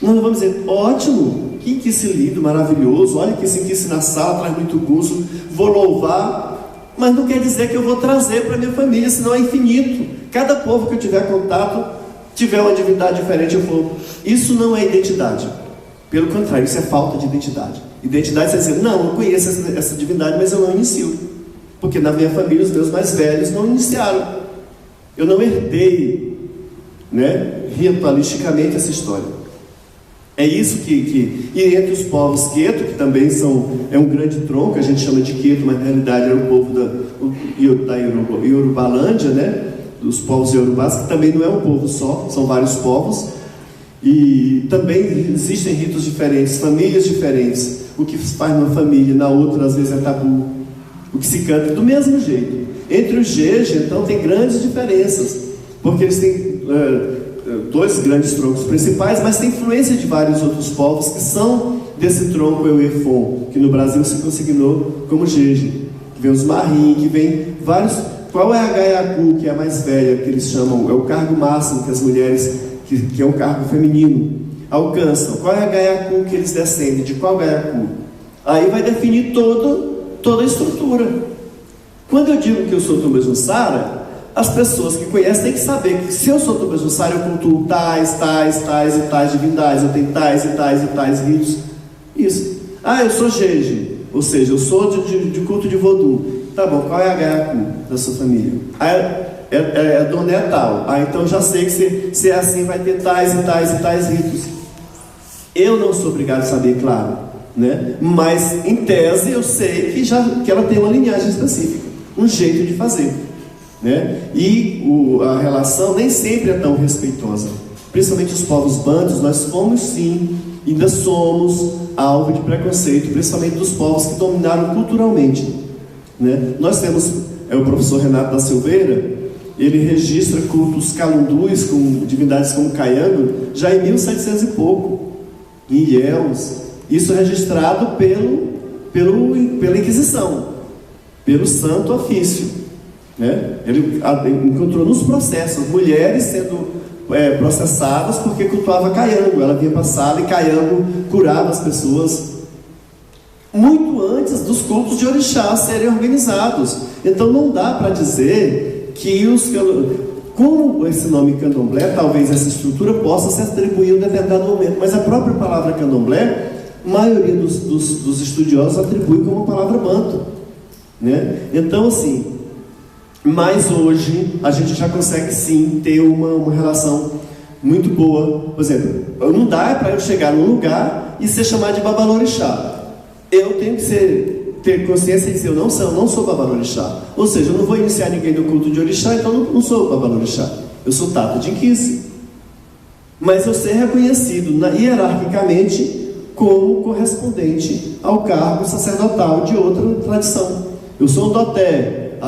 Nós vamos dizer, ótimo, que inquice lindo, maravilhoso, olha que esse inquice na sala, traz muito gosto, vou louvar, mas não quer dizer que eu vou trazer para a minha família, senão é infinito. Cada povo que eu tiver contato, tiver uma divindade diferente, eu vou. Isso não é identidade. Pelo contrário, isso é falta de identidade. Identidade é dizer, não, eu conheço essa divindade, mas eu não inicio. Porque na minha família, os meus mais velhos não iniciaram. Eu não herdei, né, ritualisticamente essa história. É isso que... E entre os povos Queto, que também é um grande tronco, a gente chama de Queto, mas na realidade é o povo da Iorubalândia, né? Dos povos iorubás, que também não é um povo só, são vários povos. E também existem ritos diferentes, famílias diferentes. O que se faz numa família, na outra às vezes é tabu. O que se canta do mesmo jeito. Entre os Jeje, então, tem grandes diferenças, porque eles têm dois grandes troncos principais, mas tem influência de vários outros povos que são desse tronco Euefon, que no Brasil se consignou como Jeje. Que vem os Marim, que vem vários... Qual é a Gaiacu, que é a mais velha, que eles chamam? É o cargo máximo que as mulheres, que é um cargo feminino, alcançam. Qual é a Gaiacu que eles descendem? De qual Gaiacu? Aí vai definir toda a estrutura. Quando eu digo que eu sou Tubas-Jussara, as pessoas que conhecem têm que saber que se eu sou Tubas-Jussara, eu cultuo tais e tais divindades, eu tenho tais e tais ritos. Isso. Ah, eu sou Jeje, ou seja, eu sou de culto de Vodum. Tá bom, qual é a Gaiacu da sua família? Ah, é Doné tal. Ah, então já sei que se é assim vai ter tais e tais ritos. Eu não sou obrigado a saber, claro, né? Mas em tese eu sei que ela tem uma linhagem específica, um jeito de fazer, né? E a relação nem sempre é tão respeitosa. Principalmente os povos bantos, nós fomos sim, ainda somos alvo de preconceito, principalmente dos povos que dominaram culturalmente. Né? Nós temos o professor Renato da Silveira, ele registra cultos calundus com divindades como Caiano já em 1700 e pouco, em Ilhéus. Isso é registrado pela Inquisição, pelo Santo Ofício, né? Ele encontrou nos processos mulheres sendo processadas porque cultuava Caiango. Ela vinha para a sala e Caiango curava as pessoas muito antes dos cultos de orixá serem organizados. Então não dá para dizer que como esse nome candomblé, talvez essa estrutura possa se atribuir em um determinado momento, mas a própria palavra candomblé, a maioria dos estudiosos atribui como a palavra manto, né? Então assim, mas hoje a gente já consegue sim ter uma relação muito boa. Por exemplo, não dá para eu chegar num lugar e ser chamado de babalorixá. Eu tenho que ter consciência e dizer, eu não sou babalorixá. Ou seja, eu não vou iniciar ninguém no culto de orixá, então eu não sou babalorixá. Eu sou Tata de Inquice. Mas eu ser reconhecido hierarquicamente como correspondente ao cargo sacerdotal de outra tradição. Eu sou um doté.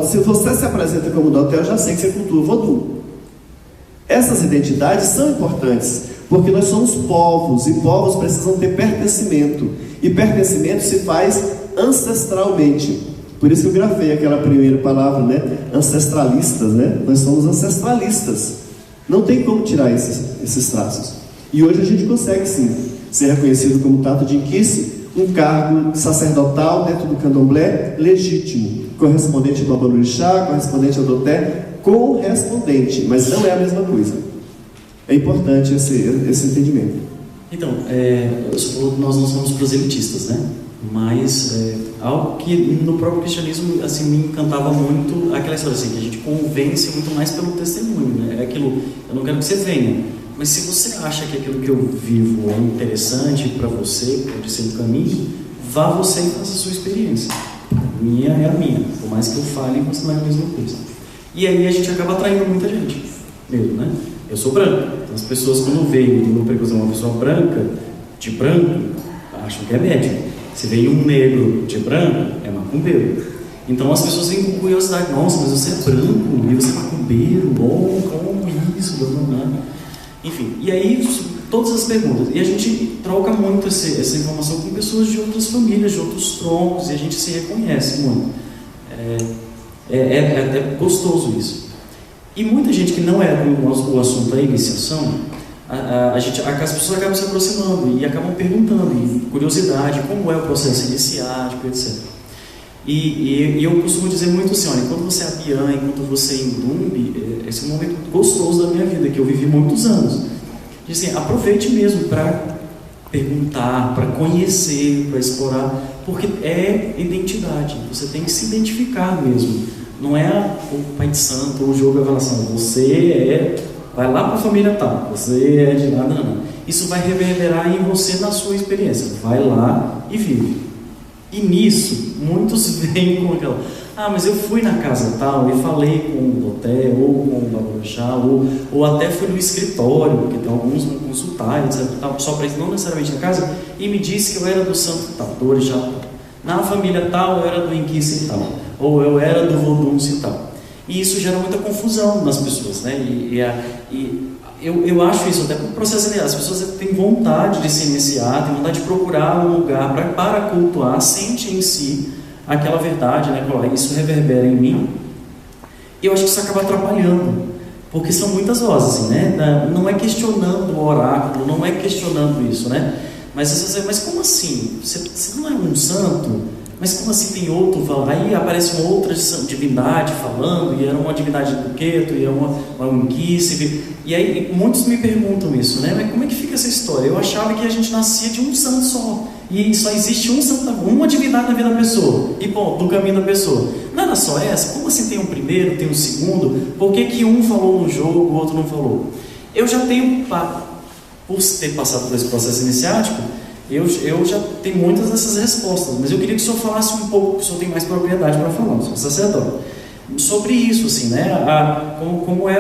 Se você se apresenta como doté, eu já sei que você cultua vodú. Essas identidades são importantes, porque nós somos povos, e povos precisam ter pertencimento. E pertencimento se faz ancestralmente. Por isso que eu grafei aquela primeira palavra, né? Ancestralistas, né? Nós somos ancestralistas. Não tem como tirar esses traços. E hoje a gente consegue sim ser reconhecido como Tata de Inquice, um cargo sacerdotal dentro do candomblé legítimo, correspondente ao babalorixá, correspondente ao doté, correspondente, mas não é a mesma coisa. É importante esse entendimento. Então, você falou que nós não somos proselitistas, né? Mas algo que no próprio cristianismo assim, me encantava muito, aquela história assim, que a gente convence muito mais pelo testemunho, né? É aquilo, eu não quero que você venha, mas se você acha que aquilo que eu vivo é interessante para você, pode ser um caminho, vá você e faça a sua experiência. A minha é a minha, por mais que eu fale, você não é a mesma coisa. E aí a gente acaba atraindo muita gente mesmo, né? Eu sou branco, então as pessoas quando veem no precursor uma pessoa branca, de branco, acham que é médico. Se veio um negro de branco, é macumbeiro. Então as pessoas vêm com curiosidade, nossa, mas você é branco e você é macumbeiro, como isso, não. Enfim, e aí todas as perguntas, e a gente troca muito essa informação com pessoas de outras famílias, de outros troncos, e a gente se reconhece muito. É até gostoso isso. E muita gente que não é o assunto da iniciação, as pessoas acabam se aproximando e acabam perguntando, e curiosidade, como é o processo iniciático, etc. E eu costumo dizer muito assim, olha, quando você é abiã, enquanto você é indumbe, esse é um momento muito gostoso da minha vida, que eu vivi muitos anos. E assim, aproveite mesmo para perguntar, para conhecer, para explorar, porque é identidade, você tem que se identificar mesmo. Não é o pai de santo ou o jogo de avaliação, vai lá para a família tal, você é de lá, não. Isso vai reverberar em você na sua experiência, vai lá e vive. E nisso, muitos vêm com aquela, mas eu fui na casa tal e falei com o doté, ou com o babalorixá, ou até fui no escritório, porque tem alguns vão consultar, etc, tal, só para isso, não necessariamente na casa, e me disse que eu era do santo tal, do orixá tal. Na família tal, eu era do Inquice tal, ou eu era do vodum e tal. E isso gera muita confusão nas pessoas, né? Eu acho isso até para o processo inicial. As pessoas têm vontade de se iniciar, têm vontade de procurar um lugar para cultuar, sente em si aquela verdade, né? Isso reverbera em mim. E eu acho que isso acaba atrapalhando, porque são muitas vozes, assim, né? Não é questionando o oráculo, não é questionando isso, né? Mas você diz, mas como assim? Você não é um santo? Mas como assim tem outro? Aí aparece uma outra divindade falando, e era uma divindade do Queto, e é uma Inquice. E aí muitos me perguntam isso, né? Mas como é que fica essa história? Eu achava que a gente nascia de um santo só, e só existe um santo, uma divindade na vida da pessoa, e bom, no caminho da pessoa. Não era só essa? Como assim tem um primeiro, tem um segundo? Por que um falou no jogo, o outro não falou? Eu já tenho, por ter passado por esse processo iniciático, eu já tenho muitas dessas respostas, mas eu queria que o senhor falasse um pouco, porque o senhor tem mais propriedade para falar, o senhor sacerdote, sobre isso, assim, né? Como é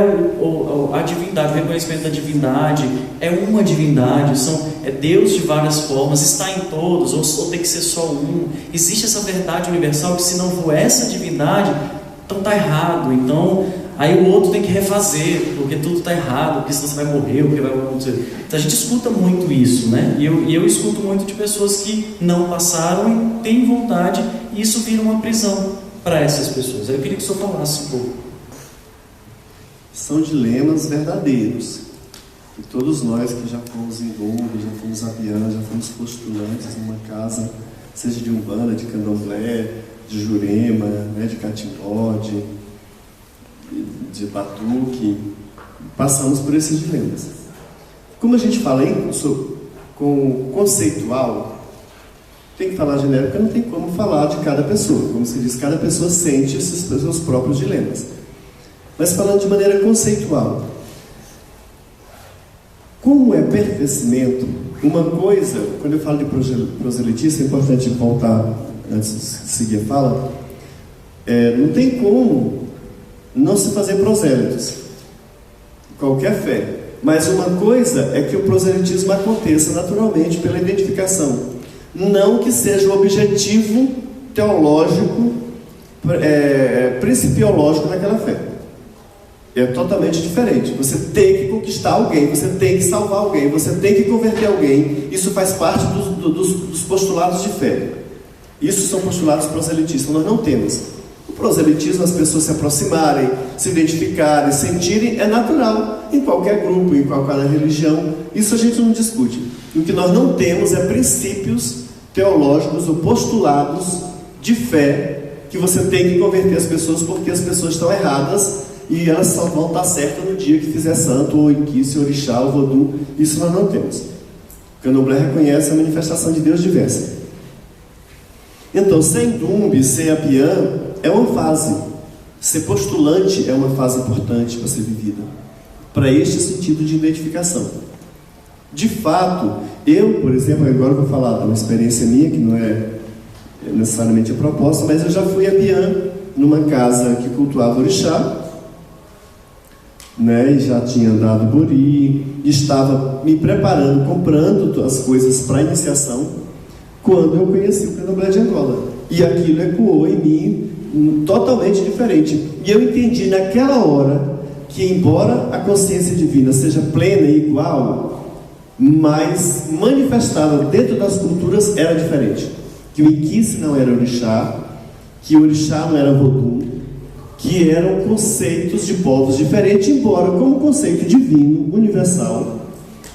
a divindade, o reconhecimento da divindade, é uma divindade, é Deus de várias formas, está em todos, ou tem que ser só um? Existe essa verdade universal que se não for essa divindade, então está errado, então aí o outro tem que refazer, porque tudo está errado, porque senão você vai morrer, o que vai acontecer. Então a gente escuta muito isso, né? E eu escuto muito de pessoas que não passaram e têm vontade, e isso vira uma prisão para essas pessoas. Eu queria que o senhor falasse um pouco. são dilemas verdadeiros. E todos nós que já fomos em Dumbi, já fomos abiãs, já fomos postulantes numa casa, seja de Umbanda, de Candomblé, de Jurema, né, de Catimbó, de Batuque, passamos por esses dilemas. Como a gente fala com conceitual, tem que falar genérico, porque não tem como falar de cada pessoa. Como se diz, cada pessoa sente esses seus próprios dilemas. Mas falando de maneira conceitual, como é perfecimento, uma coisa, quando eu falo de proselitismo, é importante voltar antes de seguir a fala, não tem como não se fazer prosélitos, qualquer fé. Mas uma coisa é que o proselitismo aconteça naturalmente pela identificação, não que seja o objetivo teológico, principiológico daquela fé. É totalmente diferente. Você tem que conquistar alguém, você tem que salvar alguém, você tem que converter alguém. Isso faz parte dos postulados de fé. Isso são postulados proselitistas. Nós não temos. O proselitismo, as pessoas se aproximarem, se identificarem, sentirem, é natural em qualquer grupo, em qualquer religião. Isso a gente não discute. O que nós não temos é princípios teológicos ou postulados de fé que você tem que converter as pessoas porque as pessoas estão erradas e elas só vão estar certas no dia que fizer santo, ou inquice, orixá, ou vodú. Isso nós não temos. O Candomblé reconhece a manifestação de Deus diversa. Então, ser Dumbi, ser abiã, é uma fase. Ser postulante é uma fase importante para ser vivida, para este sentido de identificação. De fato, eu, por exemplo, agora eu vou falar de uma experiência minha, que não é necessariamente a proposta, mas eu já fui abiã numa casa que cultuava orixá, né, e já tinha andado bori, estava me preparando, comprando as coisas para a iniciação, quando eu conheci o Candomblé de Angola. E aquilo ecoou em mim totalmente diferente. E eu entendi naquela hora que, embora a consciência divina seja plena e igual, mas manifestada dentro das culturas era diferente. Que o inquice não era orixá, que o orixá não era vodú, que eram conceitos de povos diferentes, embora como conceito divino, universal,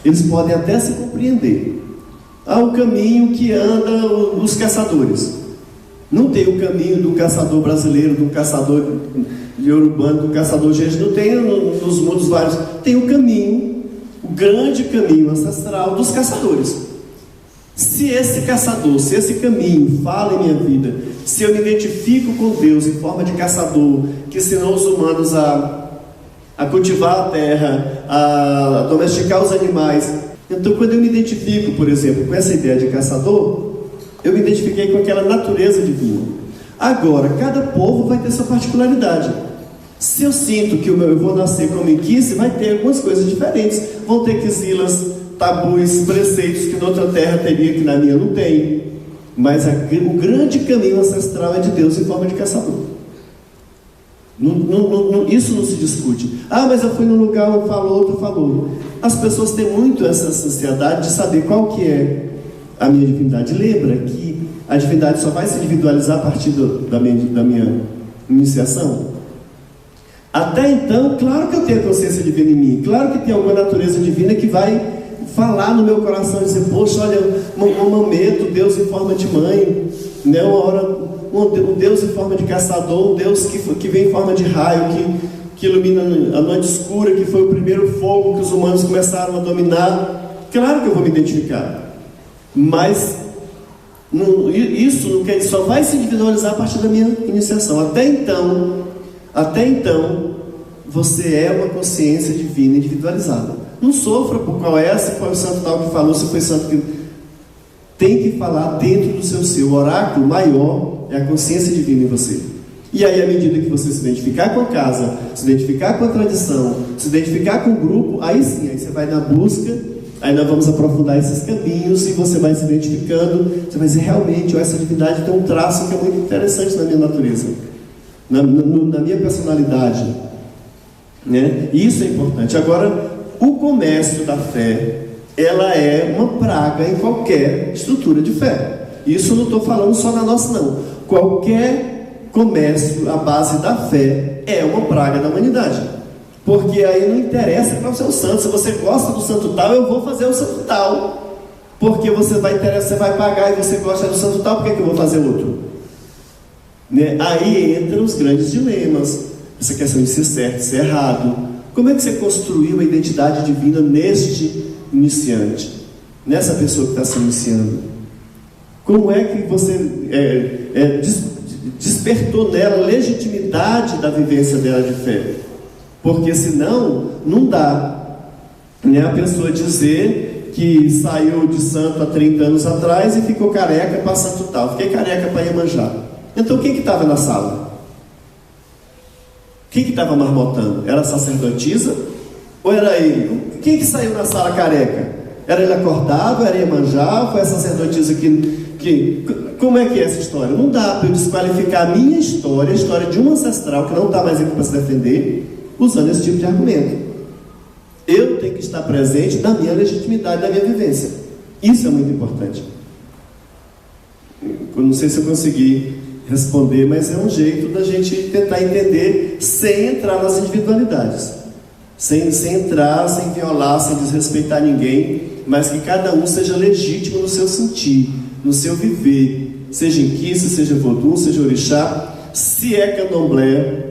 eles podem até se compreender. Há o caminho que anda os caçadores. Não tem o caminho do caçador brasileiro, do caçador iorubano, do caçador gente, não tem nos mundos vários. Tem o caminho, o grande caminho ancestral dos caçadores. Se esse caçador, se esse caminho fala em minha vida, se eu me identifico com Deus em forma de caçador, que ensinou os humanos a cultivar a terra, a domesticar os animais, então quando eu me identifico, por exemplo, com essa ideia de caçador, eu me identifiquei com aquela natureza divina. Agora, cada povo vai ter sua particularidade. Se eu sinto que eu vou nascer como inquice, vai ter algumas coisas diferentes. Vão ter quisilas, tabus, preceitos que noutra terra teria, que na minha não tem. Mas o grande caminho ancestral é de Deus em forma de caçador. Isso não se discute. Ah, mas eu fui num lugar, um falou, outro falou. As pessoas têm muito essa ansiedade de saber qual que é a minha divindade. Lembra que a divindade só vai se individualizar a partir da minha iniciação? Até então, claro que eu tenho a consciência divina em mim. Claro que tem alguma natureza divina que vai falar no meu coração e dizer, poxa, olha, um mameto, Deus em forma de mãe, né? Um Deus em forma de caçador, um Deus que vem em forma de raio, que ilumina a noite escura, que foi o primeiro fogo que os humanos começaram a dominar. Claro que eu vou me identificar, mas isso não quer, só vai se individualizar a partir da minha iniciação. Até então, você é uma consciência divina individualizada. Não sofra por qual é, se foi o santo tal que falou, se foi santo que... Tem que falar dentro do seu ser. O oráculo maior é a consciência divina em você. E aí, à medida que você se identificar com a casa, se identificar com a tradição, se identificar com o grupo, aí sim, aí você vai na busca, aí nós vamos aprofundar esses caminhos e você vai se identificando, você vai dizer, realmente, essa divindade tem um traço que é muito interessante na minha natureza, na minha personalidade, né? E isso é importante. Agora, o comércio da fé, ela é uma praga em qualquer estrutura de fé. Isso não estou falando só na nossa, não. Qualquer comércio à base da fé é uma praga da humanidade. Porque aí não interessa qual é o seu santo. Se você gosta do santo tal, eu vou fazer o santo tal. Porque você vai pagar e você gosta do santo tal, por que eu vou fazer outro? Né? Aí entram os grandes dilemas. Essa questão de ser certo, de ser errado. Como é que você construiu a identidade divina neste iniciante? Nessa pessoa que está se iniciando? Como é que você despertou nela a legitimidade da vivência dela de fé? Porque senão, não dá, né, a pessoa dizer que saiu de santo há 30 anos atrás e ficou careca para santo tal. Fiquei careca para Iemanjá. Então quem que estava na sala? Quem que estava marmotando? Era a sacerdotisa? Ou era ele? Quem que saiu na sala careca? Era ele acordado? Era Iemanjá? Foi a sacerdotisa que... Como é que é essa história? Não dá para eu desqualificar a minha história, a história de um ancestral que não está mais aqui para se defender, usando esse tipo de argumento. Eu tenho que estar presente na minha legitimidade, na minha vivência. Isso é muito importante. Eu não sei se eu consegui responder, mas é um jeito da gente tentar entender sem entrar nas individualidades, sem entrar, sem violar, sem desrespeitar ninguém, mas que cada um seja legítimo no seu sentir, no seu viver, seja inquice, seja vodum, seja orixá. Se é candomblé,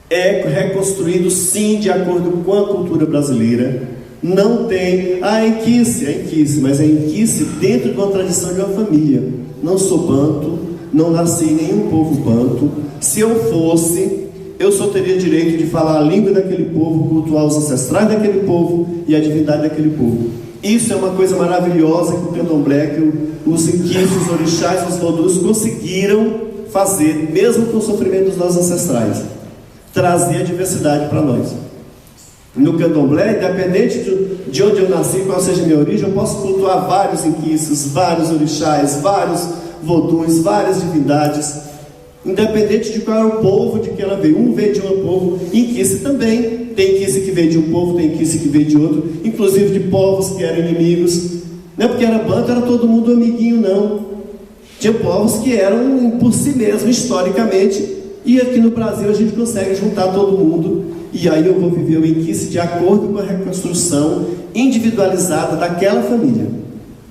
é reconstruído sim de acordo com a cultura brasileira. Não tem a inquice, mas é inquice dentro de uma tradição de uma família. Não sou banto, não nasci em nenhum povo banto. Se eu fosse, eu só teria direito de falar a língua daquele povo, cultuar os ancestrais daquele povo e a divindade daquele povo. Isso é uma coisa maravilhosa que o candomblé, que os inquices, os orixás, os vodus conseguiram fazer, mesmo com o sofrimento dos nossos ancestrais. Trazer a diversidade para nós. No candomblé, independente de onde eu nasci, qual seja a minha origem, eu posso cultuar vários inquices, vários orixás, vários voduns, várias divindades, independente de qual é o povo de que ela veio. Um veio de um povo, inquice também. Tem inquice que veio de um povo, tem inquice que veio de outro, inclusive de povos que eram inimigos. Não é porque era banto, era todo mundo amiguinho, não. Tinha povos que eram por si mesmos, historicamente. E aqui no Brasil a gente consegue juntar todo mundo. E aí eu vou viver o inquice de acordo com a reconstrução individualizada daquela família.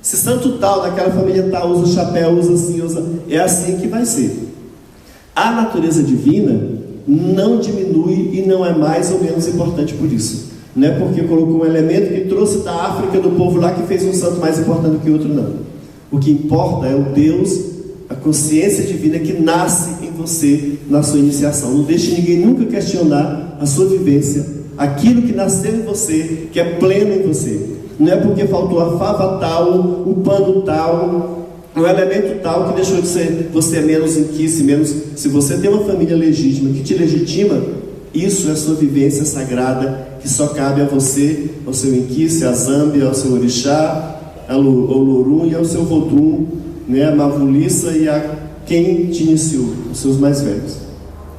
Se santo tal, daquela família tal, usa chapéu, usa assim, é assim que vai ser. A natureza divina não diminui e não é mais ou menos importante por isso. Não é porque colocou um elemento que trouxe da África, do povo lá, que fez um santo mais importante do que outro, não. O que importa é o Deus, a consciência divina que nasce em você na sua iniciação. Não deixe ninguém nunca questionar a sua vivência, aquilo que nasceu em você, que é pleno em você. Não é porque faltou a fava tal, o pano tal, o elemento tal que deixou de ser você menos inquice, menos. Se você tem uma família legítima que te legitima, isso é a sua vivência sagrada que só cabe a você, ao seu inquice, a Zâmbia, ao seu orixá, ao Lorum e ao seu vodum, né, a Mavuliça e a quem te iniciou, os seus mais velhos.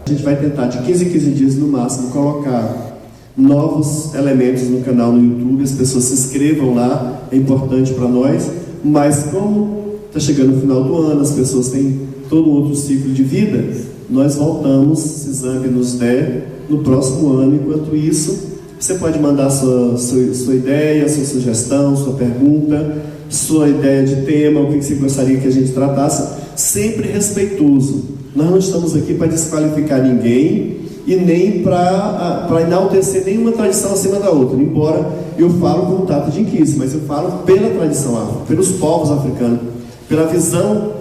A gente vai tentar de 15 em 15 dias no máximo colocar novos elementos no canal no YouTube. As pessoas se inscrevam lá, é importante para nós. Mas como está chegando o final do ano, as pessoas têm todo um outro ciclo de vida, nós voltamos, se Zambi nos der, no próximo ano. Enquanto isso, você pode mandar sua ideia, sua sugestão, sua pergunta, sua ideia de tema, o que você gostaria que a gente tratasse, sempre respeitoso. Nós não estamos aqui para desqualificar ninguém e nem para enaltecer nenhuma tradição acima da outra, embora eu falo com o tato de inquice, mas eu falo pela tradição afro, pelos povos africanos, pela visão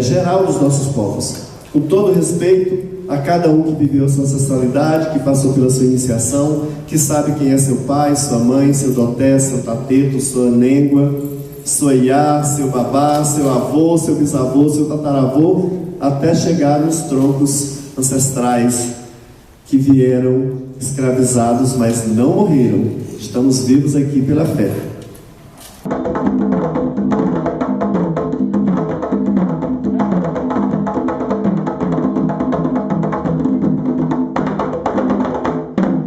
geral dos nossos povos, com todo respeito a cada um que viveu a sua ancestralidade, que passou pela sua iniciação, que sabe quem é seu pai, sua mãe, seu doté, seu tateto, sua nêngua, sua iá, seu babá, seu avô, seu bisavô, seu tataravô, até chegar nos troncos ancestrais que vieram escravizados, mas não morreram. Estamos vivos aqui pela fé.